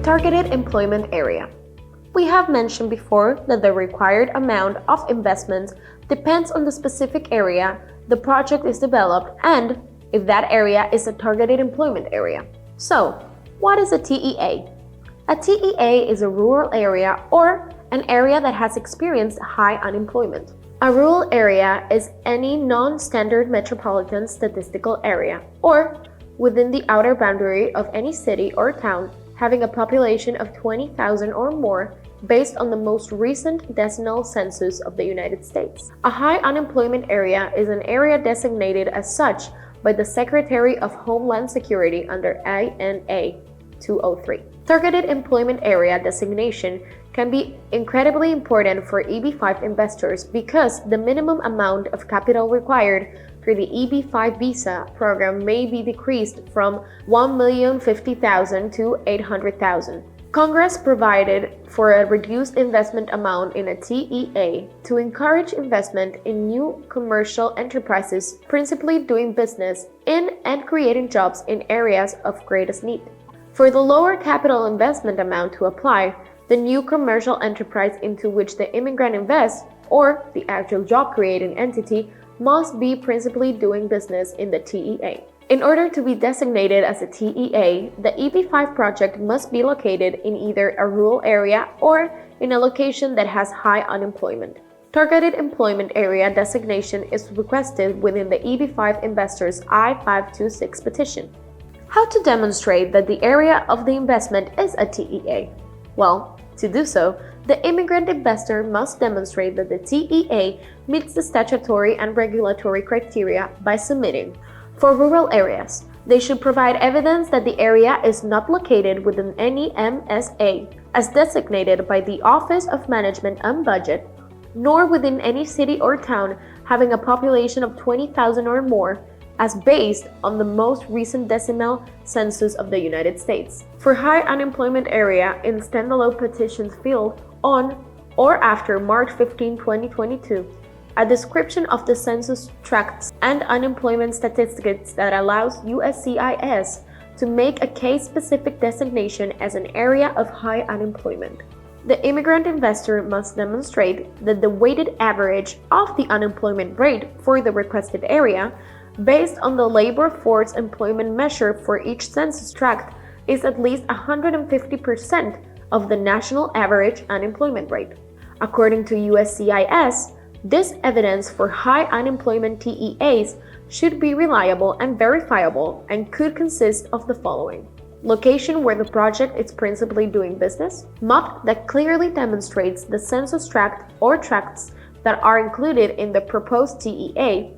targeted employment area. We have mentioned before that the required amount of investment depends on the specific area the project is developed and if that area is a targeted employment area. So, what is a TEA? A TEA is a rural area or an area that has experienced high unemployment. A rural area is any non-standard metropolitan statistical area, or within the outer boundary of any city or town having a population of 20,000 or more based on the most recent decennial census of the United States. A high unemployment area is an area designated as such by the Secretary of Homeland Security under INA 203. Targeted employment area designation can be incredibly important for EB-5 investors because the minimum amount of capital required for the EB-5 visa program may be decreased from $1,050,000 to $800,000. Congress provided for a reduced investment amount in a TEA to encourage investment in new commercial enterprises principally doing business in and creating jobs in areas of greatest need. For the lower capital investment amount to apply, the new commercial enterprise into which the immigrant invests, or the actual job-creating entity, must be principally doing business in the TEA. In order to be designated as a TEA, the EB-5 project must be located in either a rural area or in a location that has high unemployment. Targeted employment area designation is requested within the EB-5 investors I-526 petition. How to demonstrate that the area of the investment is a TEA? Well, to do so, the immigrant investor must demonstrate that the TEA meets the statutory and regulatory criteria by submitting. For rural areas, they should provide evidence that the area is not located within any MSA, as designated by the Office of Management and Budget, nor within any city or town having a population of 20,000 or more, as based on the most recent decennial census of the United States. For high unemployment area in standalone petitions field on or after March 15, 2022, a description of the census tracts and unemployment statistics that allows USCIS to make a case-specific designation as an area of high unemployment. The immigrant investor must demonstrate that the weighted average of the unemployment rate for the requested area based on the labor force employment measure for each census tract is at least 150% of the national average unemployment rate. According to USCIS, this evidence for high unemployment TEAs should be reliable and verifiable and could consist of the following: location where the project is principally doing business, map that clearly demonstrates the census tract or tracts that are included in the proposed TEA,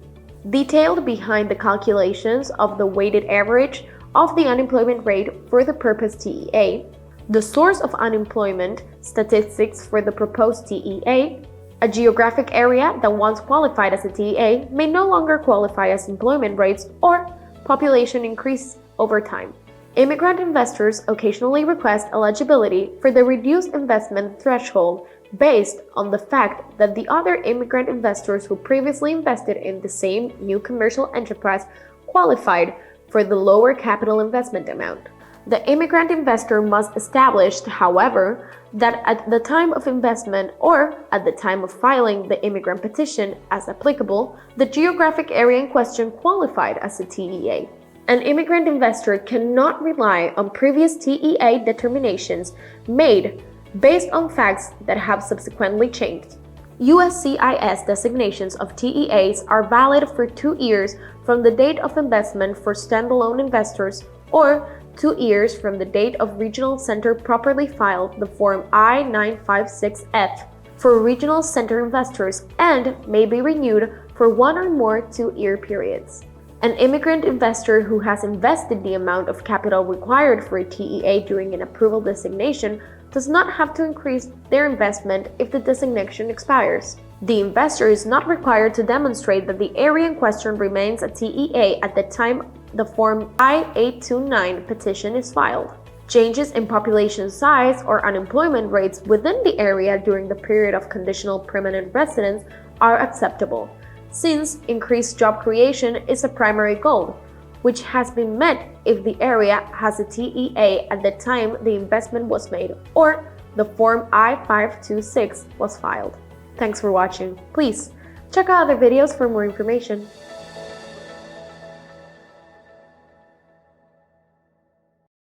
detailed behind the calculations of the weighted average of the unemployment rate for the purpose TEA, the source of unemployment statistics for the proposed TEA, a geographic area that once qualified as a TEA may no longer qualify as employment rates or population increase over time. Immigrant investors occasionally request eligibility for the reduced investment threshold based on the fact that the other immigrant investors who previously invested in the same new commercial enterprise qualified for the lower capital investment amount. The immigrant investor must establish, however, that at the time of investment or at the time of filing the immigrant petition, as applicable, the geographic area in question qualified as a TEA. An immigrant investor cannot rely on previous TEA determinations made based on facts that have subsequently changed. USCIS designations of TEAs are valid for 2 years from the date of investment for standalone investors or 2 years from the date of regional center properly filed the Form I-956F for regional center investors and may be renewed for 1 or more 2-year periods. An immigrant investor who has invested the amount of capital required for a TEA during an approval designation does not have to increase their investment if the designation expires. The investor is not required to demonstrate that the area in question remains a TEA at the time the Form I-829 petition is filed. Changes in population size or unemployment rates within the area during the period of conditional permanent residence are acceptable, since increased job creation is a primary goal, which has been met if the area has a TEA at the time the investment was made or the Form I-526 was filed. Thanks for watching. Please check out other videos for more information.